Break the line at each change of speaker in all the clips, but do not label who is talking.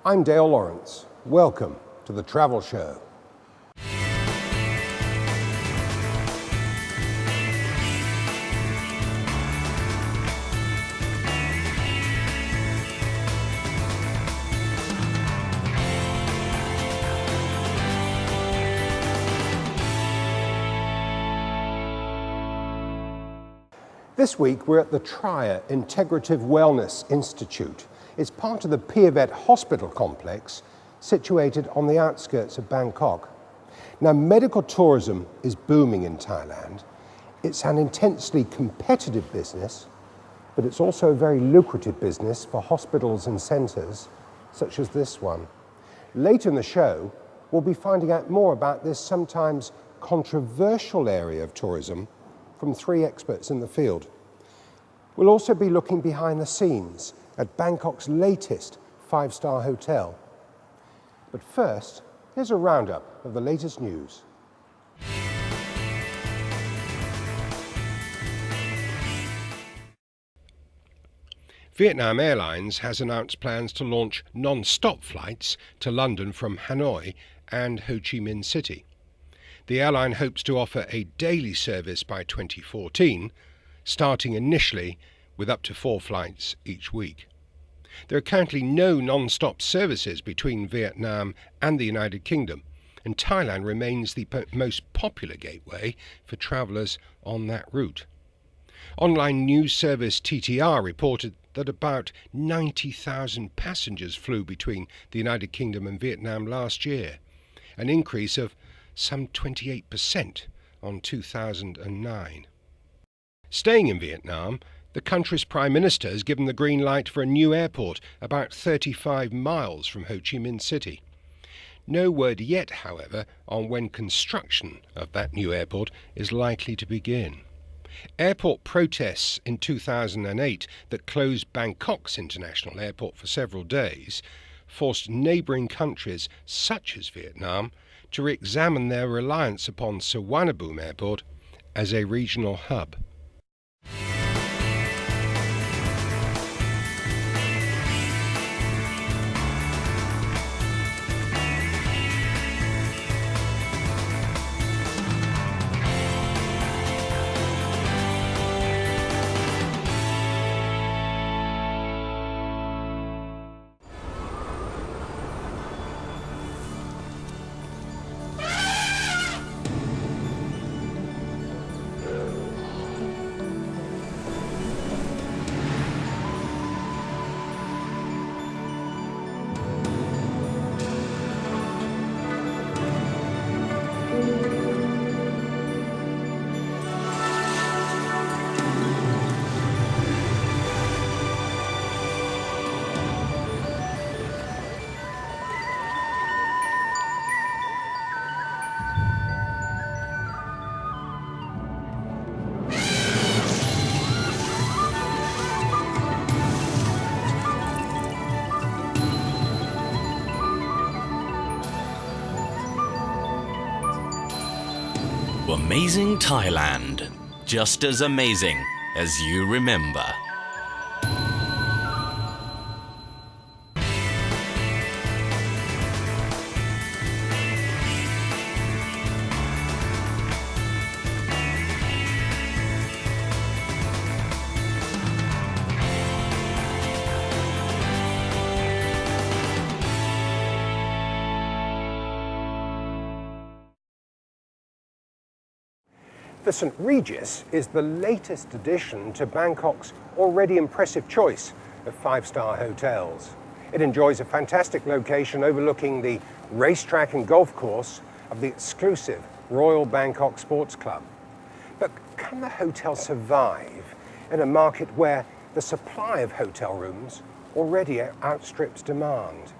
I'm Dale Lawrence. Welcome to the Travel Show. This week we're at the Trier Integrative Wellness Institute. It's part of the P004 hospital complex situated on the outskirts of Bangkok. Now, medical tourism is booming in Thailand. It's an intensely competitive business, but it's also a very lucrative business for hospitals and centres such as this one. Later in the show, we'll be finding out more about this sometimes controversial area of tourism from 3 experts in the field. We'll also be looking behind the scenes at Bangkok's latest 5-star hotel. But first, here's a roundup of the latest news. Vietnam Airlines has announced plans to launch non-stop flights to London from Hanoi and Ho Chi Minh City. The airline hopes to offer a daily service by 2014, starting initially with up to 4 flights each week. There are currently no non-stop services between Vietnam and the United Kingdom, and Thailand remains the most popular gateway for travellers on that route. Online news service TTR reported that about 90,000 passengers flew between the United Kingdom and Vietnam last year, an increase of some 28% on 2009. Staying in Vietnam, the country's Prime Minister has given the green light for a new airport about 35 miles from Ho Chi Minh City. No word yet, however, on when construction of that new airport is likely to begin. Airport protests in 2008 that closed Bangkok's international airport for several days forced neighbouring countries such as Vietnam to re-examine their reliance upon Suvarnabhumi Airport as a regional hub.
Amazing Thailand, just as amazing as you remember.
The St. Regis is the latest addition to Bangkok's already impressive choice of 5-star hotels. It enjoys a fantastic location overlooking the racetrack and golf course of the exclusive Royal Bangkok Sports Club. But can the hotel survive in a market where the supply of hotel rooms already outstrips demand?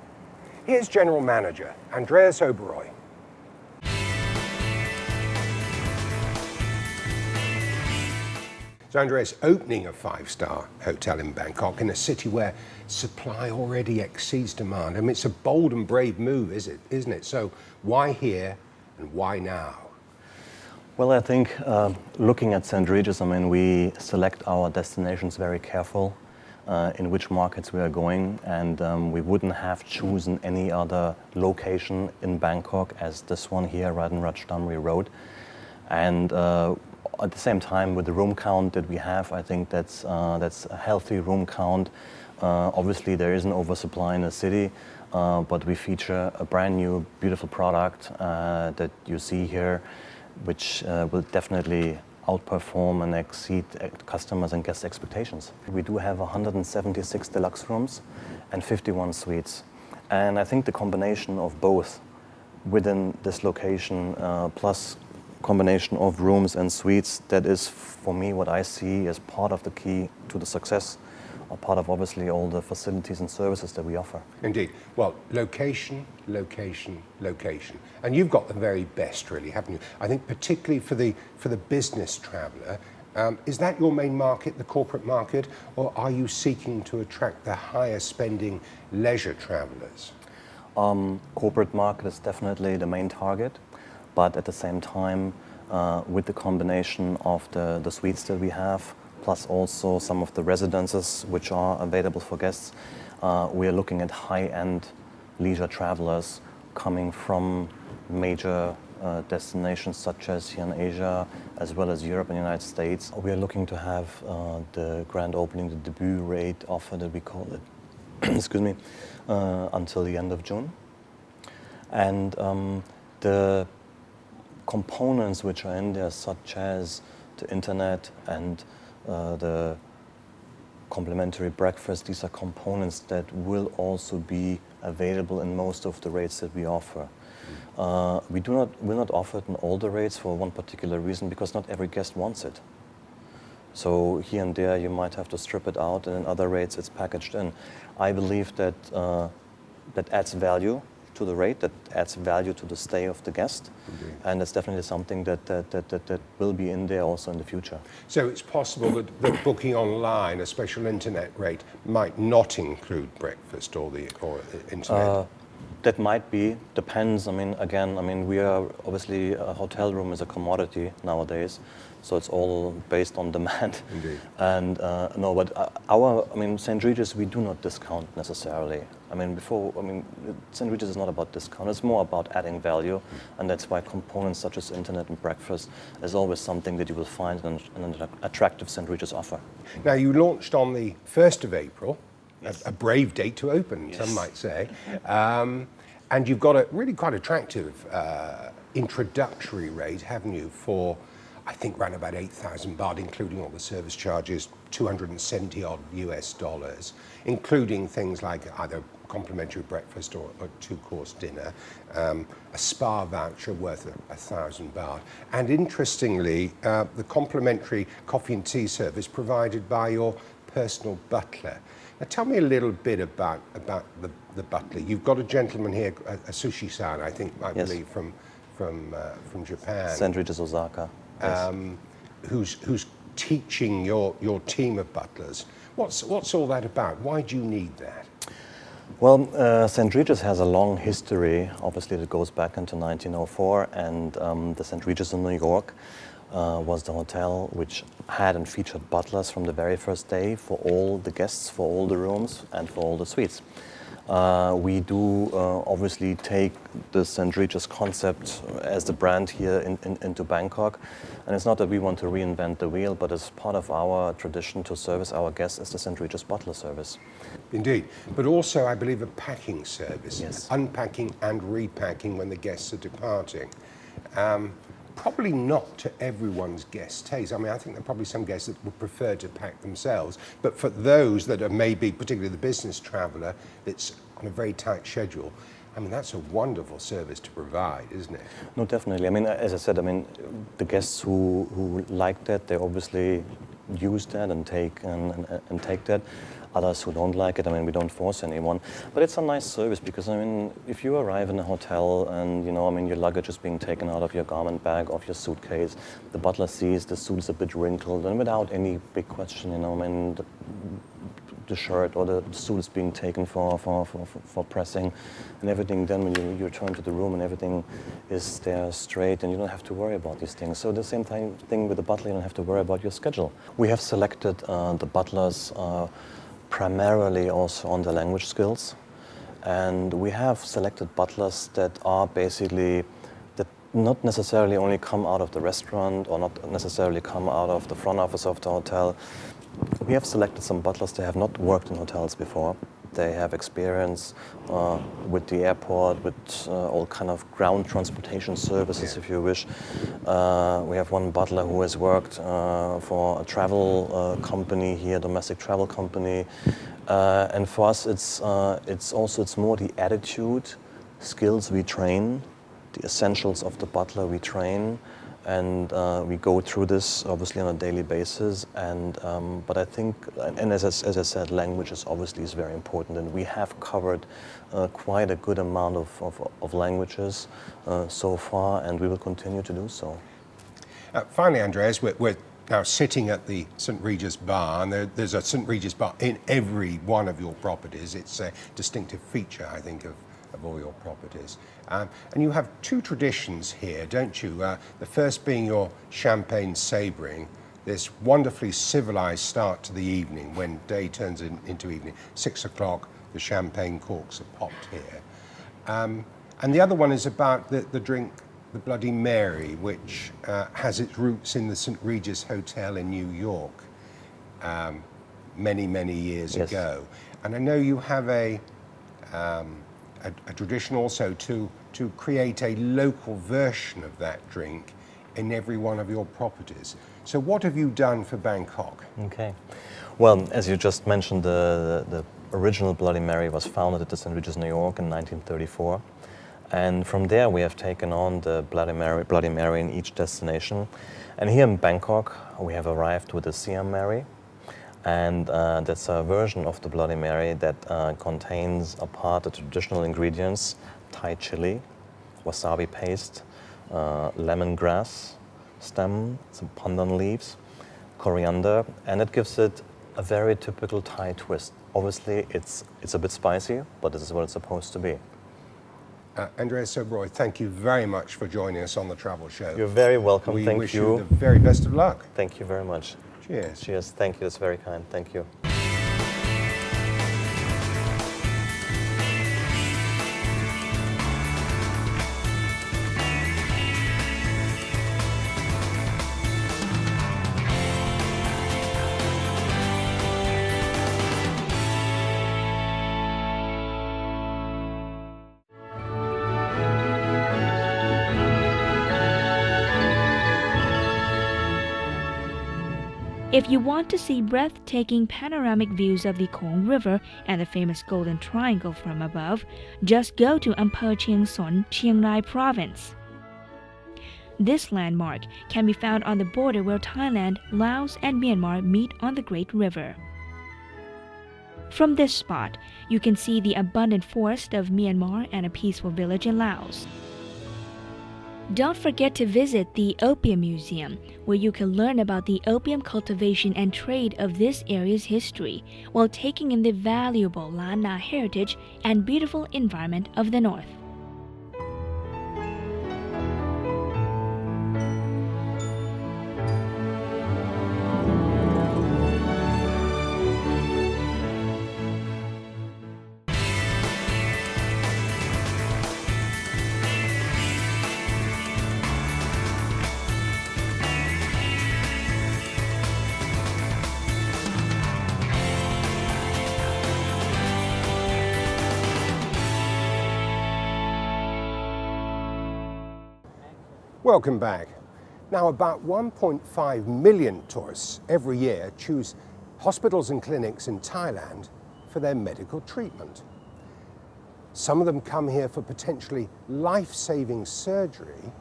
Here's General Manager Andreas Oberoi. So Andreas, opening a 5-star hotel in Bangkok in a city where supply already exceeds demand. I mean, it's a bold and brave move, isn't it? So why here and why now?
Well, I think looking at St. Regis, I mean, we select our destinations very careful. in which markets we are going, and we wouldn't have chosen any other location in Bangkok as this one here, right on Ratchdamri Road. And at the same time, with the room count that we have, I think that's a healthy room count. Obviously, there is an oversupply in the city, but we feature a brand new, beautiful product that you see here, which will definitely outperform and exceed customers' and guest expectations. We do have 176 deluxe rooms and 51 suites. And I think the combination of both within this location, plus combination of rooms and suites, that is for me what I see as part of the key to the success, or part of obviously all the facilities and services that we offer.
Indeed. Well, location, location, location. And you've got the very best, really, haven't you? I think particularly for the business traveller, is that your main market, the corporate market, or are you seeking to attract the higher spending leisure travellers?
Corporate market is definitely the main target, but at the same time, with the combination of the suites that we have, plus also some of the residences which are available for guests, we are looking at high-end leisure travelers coming from major destinations such as here in Asia, as well as Europe and the United States. We are looking to have the grand opening, the debut rate offer that we call it, excuse me, until the end of June. And the components which are in there, such as the internet and the complimentary breakfast, these are components that will also be available in most of the rates that we offer. We will not offer it in all the rates for one particular reason, because not every guest wants it. So here and there you might have to strip it out, and in other rates it's packaged in. I believe that that adds value to the rate, that adds value to the stay of the guest.
Indeed.
And it's definitely something that will be in there also in the future.
So it's possible that booking online, a special internet rate, might not include breakfast or internet?
That might be, depends. I mean, again, we are obviously, a hotel room is a commodity nowadays, so it's all based on demand.
Indeed.
And no, but St. Regis, we do not discount necessarily. St. Regis is not about discount, it's more about adding value, and that's why components such as internet and breakfast is always something that you will find in an attractive St. Regis offer.
Now, you launched on the 1st of April,
Yes.
a brave date to open,
Yes.
some might say. And you've got a really quite attractive introductory rate, haven't you, for, I think, around about 8,000 baht, including all the service charges, 270 odd US dollars, including things like either complimentary breakfast or a two-course dinner, a spa voucher worth 1,000 baht, and interestingly, the complimentary coffee and tea service provided by your personal butler. Now, tell me a little bit about the butler. You've got a gentleman here, a sushi-san, I think, I
Yes.
believe, from Japan.
St. Regis Osaka. Yes.
Who's teaching your team of butlers. What's all that about? Why do you need that?
Well, St. Regis has a long history. Obviously, it goes back into 1904, and the St. Regis in New York was the hotel which had and featured butlers from the very first day for all the guests, for all the rooms, and for all the suites. We do obviously take the St. Regis concept as the brand here into Bangkok. And it's not that we want to reinvent the wheel, but as part of our tradition to service our guests is the St. Regis butler service.
Indeed. But also, I believe, a packing service.
Yes.
Unpacking and repacking when the guests are departing. Probably not to everyone's guest taste. I think there are probably some guests that would prefer to pack themselves, but for those that are maybe, particularly the business traveller, that's on a very tight schedule, that's a wonderful service to provide, isn't it?
No, definitely. As I said, the guests who like that, they obviously use that and take that. Others who don't like it, we don't force anyone. But it's a nice service because, if you arrive in a hotel and, your luggage is being taken out of your garment bag, off your suitcase, the butler sees the suit is a bit wrinkled, and without any big question, the shirt or the suit is being taken for pressing and everything. Then when you return to the room and everything is there straight, and you don't have to worry about these things. So the same thing with the butler, you don't have to worry about your schedule. We have selected the butlers primarily also on the language skills. And we have selected butlers that are basically, that not necessarily only come out of the restaurant or not necessarily come out of the front office of the hotel. We have selected some butlers that have not worked in hotels before. They have experience with the airport, with all kind of ground transportation services, if you wish. We have one butler who has worked for a travel company here, domestic travel company. And for us, it's more the attitude, skills we train, the essentials of the butler we train, and we go through this obviously on a daily basis. And but I think, and as I said, language is very important, and we have covered quite a good amount of languages so far, and we will continue to do so.
Finally, Andreas, we're now sitting at the St. Regis Bar, and there's a St. Regis Bar in every one of your properties. It's a distinctive feature, I think, of all your properties. And you have two traditions here, don't you? The first being your champagne sabring, this wonderfully civilized start to the evening when day turns into evening. 6 o'clock, the champagne corks are popped here. And the other one is about the drink, the Bloody Mary, which has its roots in the St. Regis Hotel in New York many, many years ago. And I know you have a tradition also to create a local version of that drink in every one of your properties. So what have you done for Bangkok?
Okay. Well, as you just mentioned, the original Bloody Mary was founded at the St. Regis, New York in 1934. And from there we have taken on the Bloody Mary in each destination. And here in Bangkok we have arrived with the Siam Mary. And that's a version of the Bloody Mary that contains, apart the traditional ingredients, Thai chili, wasabi paste, lemongrass stem, some pandan leaves, coriander, and it gives it a very typical Thai twist. Obviously, it's a bit spicy, but this is what it's supposed to be.
Andreas Sobroy, thank you very much for joining us on the Travel Show.
You're very welcome.
We
Thank
wish
you.
you the very best of luck.
Thank you very much.
Cheers.
Cheers. Thank you. That's very kind. Thank you.
If you want to see breathtaking panoramic views of the Khong River and the famous Golden Triangle from above, just go to Ampere Chiang Son, Chiang Rai Province. This landmark can be found on the border where Thailand, Laos, and Myanmar meet on the Great River. From this spot, you can see the abundant forest of Myanmar and a peaceful village in Laos. Don't forget to visit the Opium Museum, where you can learn about the opium cultivation and trade of this area's history, while taking in the valuable Lan Na heritage and beautiful environment of the north.
Welcome back. Now, about 1.5 million tourists every year choose hospitals and clinics in Thailand for their medical treatment. Some of them come here for potentially life-saving surgery,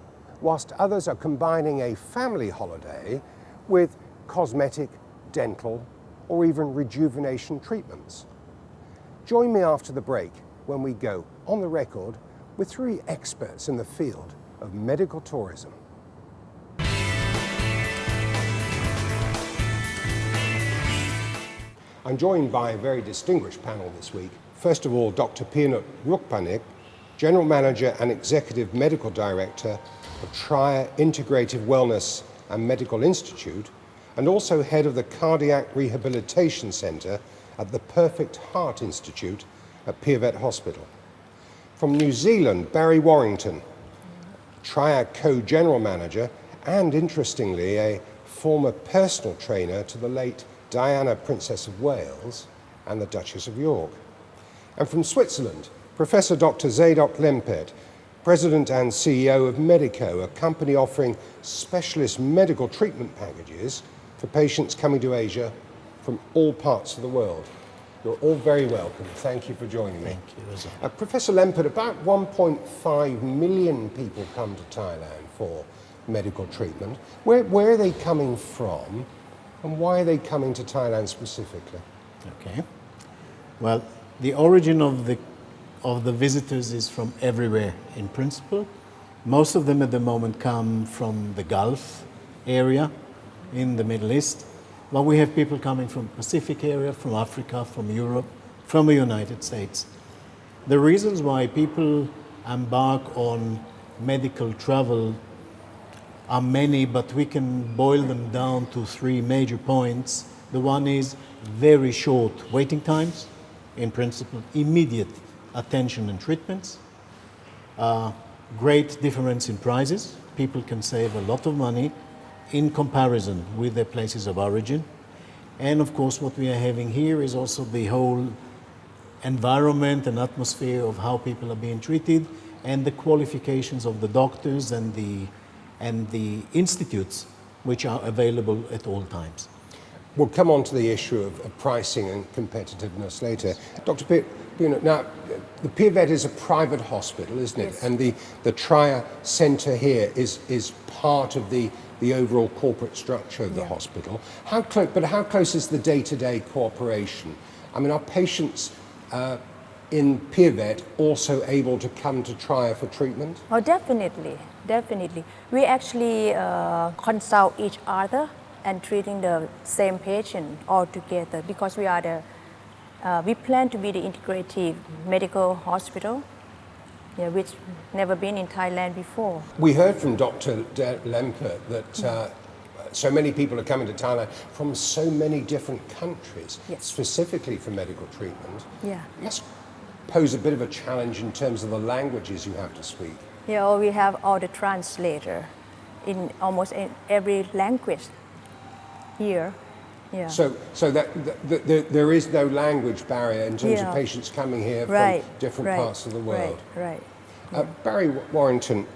whilst others are combining a family holiday with cosmetic, dental, or even rejuvenation treatments. Join me after the break when we go on the record with 3 experts in the field of medical tourism. I'm joined by a very distinguished panel this week. First of all, Dr. P004, General Manager and Executive Medical Director of Trier Integrative Wellness and Medical Institute, and also Head of the Cardiac Rehabilitation Centre at the Perfect Heart Institute at P004 Hospital. From New Zealand, Barry Warrington, Triad Co-General Manager and, interestingly, a former personal trainer to the late Diana, Princess of Wales and the Duchess of York. And from Switzerland, Professor Dr. Zadok Lempert, President and CEO of Medico, a company offering specialist medical treatment packages for patients coming to Asia from all parts of the world. You're all very welcome. Thank you for joining me.
Thank you.
Professor Lempert, about 1.5 million people come to Thailand for medical treatment. Where are they coming from, and why are they coming to Thailand specifically?
Okay. Well, the origin of the visitors is from everywhere in principle. Most of them at the moment come from the Gulf area in the Middle East. But we have people coming from Pacific area, from Africa, from Europe, from the United States. The reasons why people embark on medical travel are many, but we can boil them down to three major points. The one is very short waiting times, in principle, immediate attention and treatments, great difference in prices. People can save a lot of money in comparison with their places of origin. And of course, what we are having here is also the whole environment and atmosphere of how people are being treated and the qualifications of the doctors and the institutes which are available at all times.
We'll come on to the issue of pricing and competitiveness later. Dr. Pino, now, the P004 is a private hospital, isn't it?
Yes.
And the Trier Centre here is part of the overall corporate structure of the hospital. How close is the day-to-day cooperation? I mean, are patients in P004 also able to come to Trier for treatment?
Oh, definitely. We actually consult each other and treating the same patient all together because we plan to be the integrative medical hospital, which never been in Thailand before.
We heard from Dr. Lempert that so many people are coming to Thailand from so many different countries, specifically for medical treatment.
Yeah.
It must pose a bit of a challenge in terms of the languages you have to speak.
Yeah, we have all the translator in almost every language here. Yeah.
So that there is no language barrier in terms of patients coming here from different parts of the world.
Right.
Barry Warrington,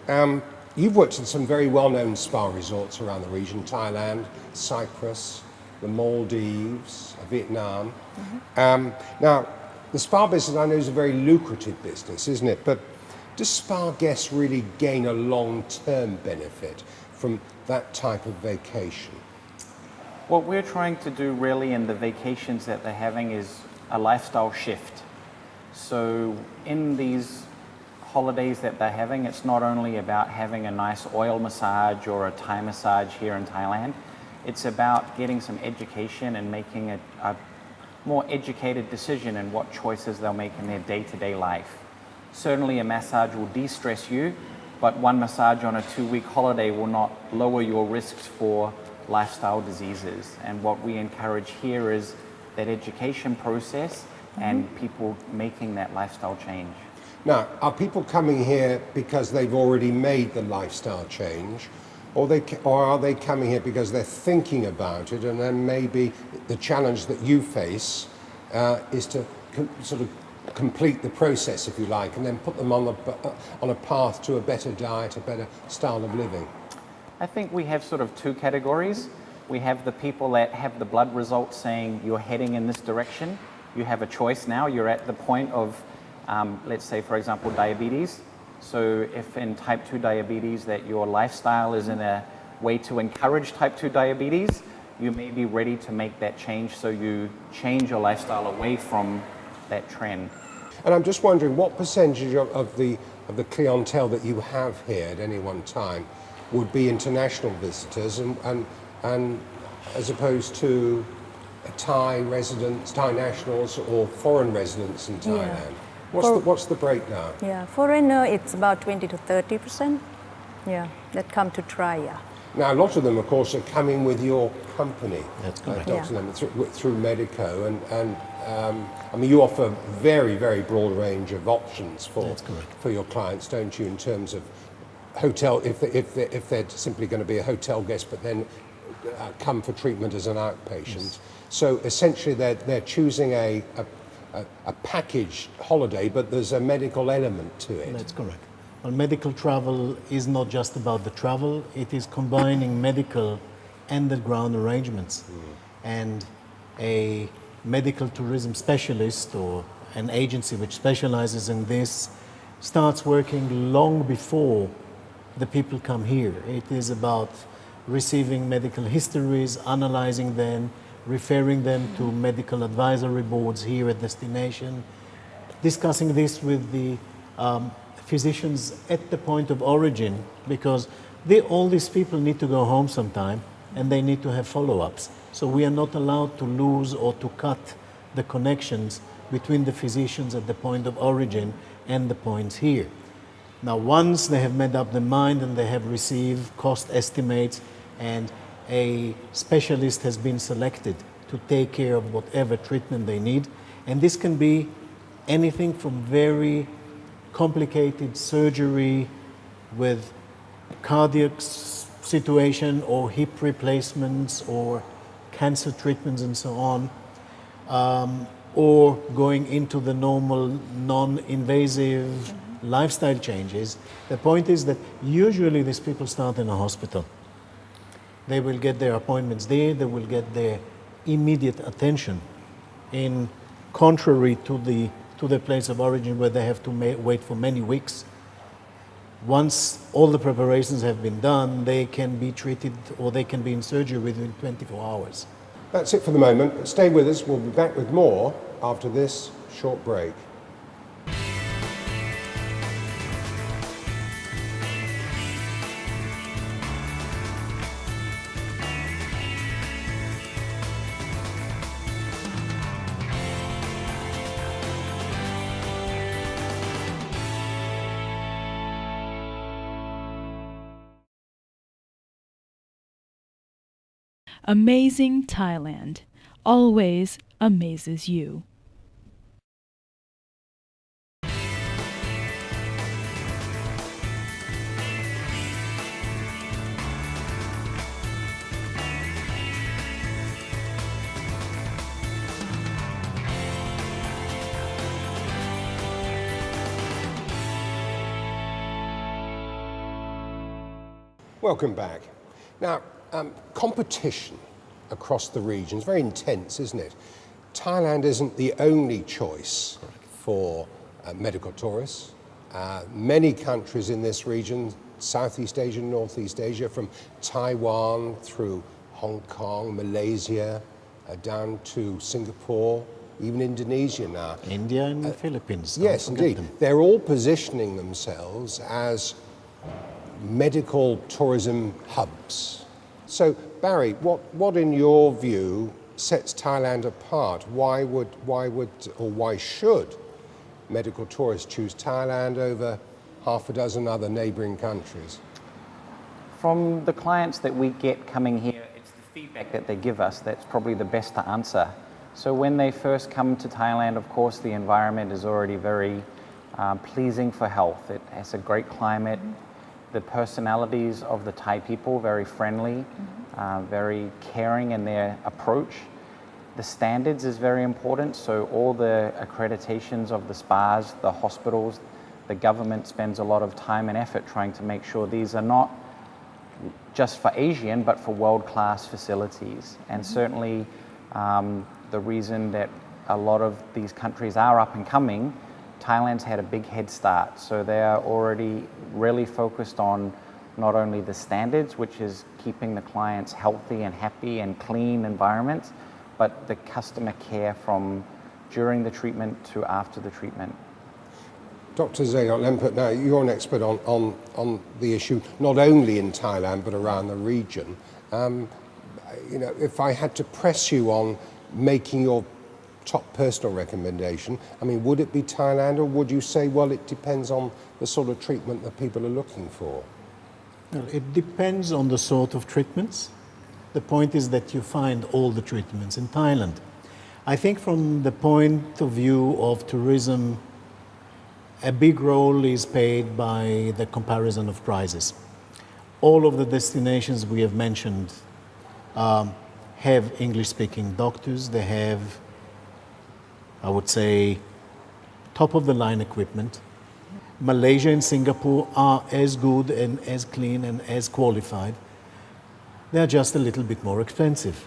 you've worked in some very well-known spa resorts around the region: Thailand, Cyprus, the Maldives, Vietnam. Now, the spa business I know is a very lucrative business, isn't it? But does spa guests really gain a long-term benefit from that type of vacation?
What we're trying to do really in the vacations that they're having is a lifestyle shift. So in these holidays that they're having, it's not only about having a nice oil massage or a Thai massage here in Thailand. It's about getting some education and making a more educated decision in what choices they'll make in their day-to-day life. Certainly a massage will de-stress you, but one massage on a 2-week holiday will not lower your risks for lifestyle diseases. And what we encourage here is that education process and people making that lifestyle change.
Now, are people coming here because they've already made the lifestyle change, or are they coming here because they're thinking about it, and then maybe the challenge that you face is to sort of complete the process, if you like, and then put them on a path to a better diet, a better style of living?
I think we have sort of two categories. We have the people that have the blood results saying you're heading in this direction. You have a choice now. You're at the point of, let's say, for example, diabetes. So if in type 2 diabetes that your lifestyle is in a way to encourage type 2 diabetes, you may be ready to make that change, so you change your lifestyle away from that trend.
And I'm just wondering, what percentage of the clientele that you have here at any one time would be international visitors and as opposed to Thai residents, Thai nationals, or foreign residents in Thailand? What's the breakdown?
Yeah, foreigner it's about 20 to 30%. Yeah, that come to Trier.
Now, a lot of them, of course, are coming with your company.
That's correct.
Dr.
Yeah.
Lemon, through Medico. And I mean, you offer very, very broad range of options
That's correct.
for your clients, don't you, in terms of hotel, if they're simply going to be a hotel guest, but then come for treatment as an outpatient.
Yes.
So essentially, they're choosing a packaged holiday, but there's a medical element to it.
That's correct. Well, medical travel is not just about the travel, it is combining medical and the ground arrangements. And a medical tourism specialist or an agency which specializes in this starts working long before the people come here. It is about receiving medical histories, analyzing them, referring them to medical advisory boards here at destination, discussing this with the physicians at the point of origin, because all these people need to go home sometime and they need to have follow-ups. So we are not allowed to lose or to cut the connections between the physicians at the point of origin and the points here. Now, once they have made up their mind and they have received cost estimates and a specialist has been selected to take care of whatever treatment they need, and this can be anything from very complicated surgery with cardiac situation or hip replacements or cancer treatments and so on, or going into the normal non-invasive lifestyle changes. The point is that usually these people start in a hospital. They will get their appointments there, they will get their immediate attention, in contrary to the place of origin where they have to wait for many weeks. Once all the preparations have been done, they can be treated or they can be in surgery within 24 hours.
That's it for the moment. Stay with us. We'll be back with more after this short break.
Amazing Thailand always amazes you.
Welcome back. Now, competition across the region is very intense, isn't it? Thailand isn't the only choice for medical tourists. Many countries in this region, Southeast Asia, Northeast Asia, from Taiwan through Hong Kong, Malaysia, down to Singapore, even Indonesia now.
India and the Philippines.
Yes,
don't forget
indeed.
them.
They're all positioning themselves as medical tourism hubs. So, Barry, what in your view sets Thailand apart? Why should medical tourists choose Thailand over half a dozen other neighboring countries?
From the clients that we get coming here, it's the feedback that they give us that's probably the best to answer. So when they first come to Thailand, of course, the environment is already very pleasing for health. It has a great climate. The personalities of the Thai people, very friendly, very caring in their approach. The standards is very important, so all the accreditations of the spas, the hospitals, the government spends a lot of time and effort trying to make sure these are not just for Asian, but for world-class facilities. And certainly the reason that a lot of these countries are up and coming, Thailand's had a big head start. So they are already really focused on not only the standards, which is keeping the clients healthy and happy and clean environments, but the customer care from during the treatment to after the treatment.
Dr. Zayot Lempert, now you're an expert on the issue, not only in Thailand, but around the region. You know, if I had to press you on making your top personal recommendation, I mean, would it be Thailand, or would you say, well, it depends on the sort of treatment that people are looking for?
Well, it depends on the sort of treatments. The point is that you find all the treatments in Thailand. I think from the point of view of tourism, a big role is paid by the comparison of prices. All of the destinations we have mentioned have English-speaking doctors. They have, I would say, top-of-the-line equipment. Malaysia and Singapore are as good and as clean and as qualified. They're just a little bit more expensive.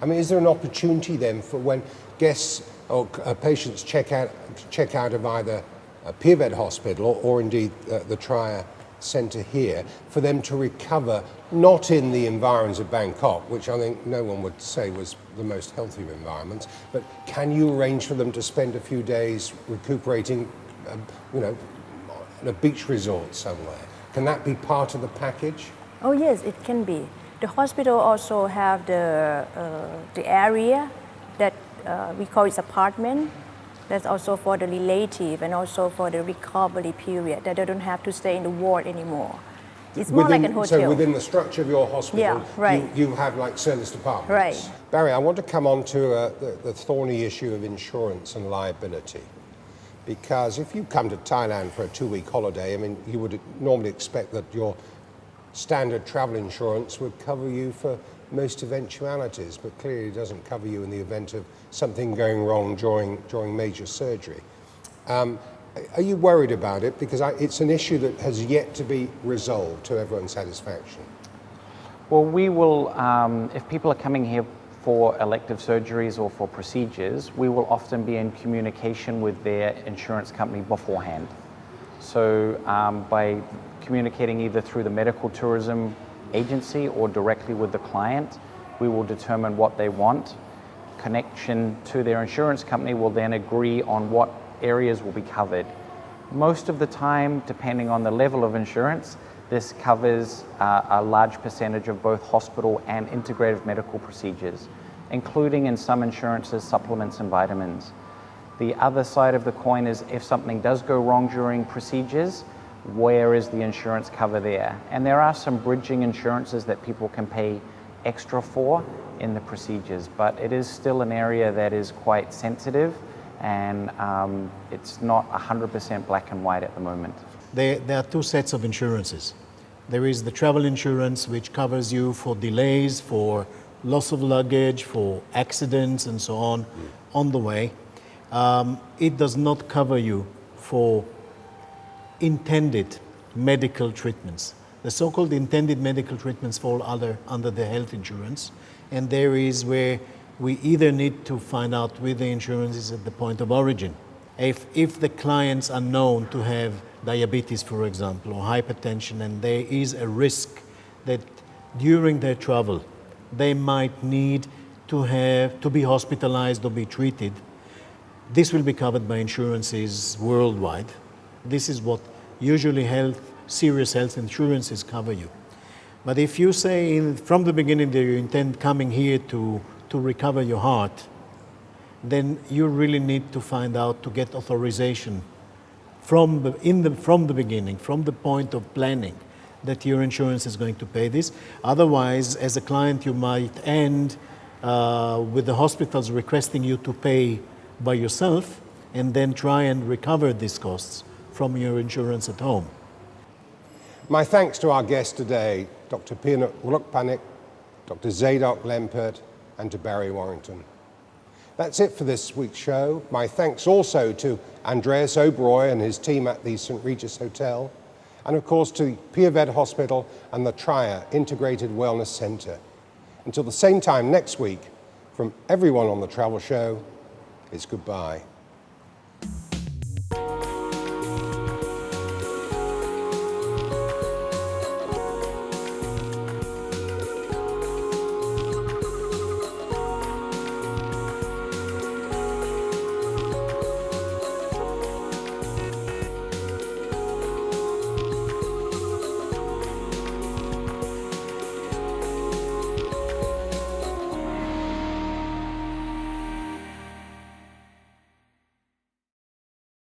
I mean, is there an opportunity then for when guests or patients check out of either a P004 hospital or indeed the Trier Centre here, for them to recover, not in the environs of Bangkok, which I think no one would say was the most healthy of environments, but can you arrange for them to spend a few days recuperating, on a beach resort somewhere? Can that be part of the package?
Oh yes, it can be. The hospital also have the area that we call it apartment. That's also for the relative and also for the recovery period, that they don't have to stay in the ward anymore. It's more like a hotel.
So within the structure of your hospital,
Yeah, right.
you have like serviced apartments.
Right.
Barry, I want to come on to the thorny issue of insurance and liability. Because if you come to Thailand for a 2-week holiday, I mean, you would normally expect that your standard travel insurance would cover you for most eventualities, but clearly it doesn't cover you in the event of something going wrong during major surgery. Are you worried about it? Because it's an issue that has yet to be resolved to everyone's satisfaction.
Well, we will, if people are coming here for elective surgeries or for procedures, we will often be in communication with their insurance company beforehand. So by communicating either through the medical tourism agency or directly with the client, we will determine what they want. Connection to their insurance company will then agree on what areas will be covered. Most of the time, depending on the level of insurance, this covers a large percentage of both hospital and integrative medical procedures, including in some insurances, supplements and vitamins. The other side of the coin is if something does go wrong during procedures, where is the insurance cover there? And there are some bridging insurances that people can pay extra for in the procedures, but it is still an area that is quite sensitive, and it's not 100% black and white at the moment.
There are two sets of insurances. There is the travel insurance, which covers you for delays, for loss of luggage, for accidents and so on the way. It does not cover you for intended medical treatments. The so-called intended medical treatments fall under the health insurance, and there is where we either need to find out with the insurances at the point of origin. If the clients are known to have diabetes, for example, or hypertension, and there is a risk that during their travel they might need to be hospitalized or be treated, this will be covered by insurances worldwide. This is what usually serious health insurances cover you. But if you say from the beginning that you intend coming here to recover your heart, then you really need to find out to get authorization from the beginning, from the point of planning, that your insurance is going to pay this. Otherwise, as a client, you might end with the hospitals requesting you to pay by yourself and then try and recover these costs from your insurance at home.
My thanks to our guests today, Dr. P004, Dr. Zadok Lempert, and to Barry Warrington. That's it for this week's show. My thanks also to Andreas Oberoi and his team at the St. Regis Hotel, and of course to P004 Hospital and the Trier Integrated Wellness Centre. Until the same time next week, from everyone on the Travel Show, it's goodbye.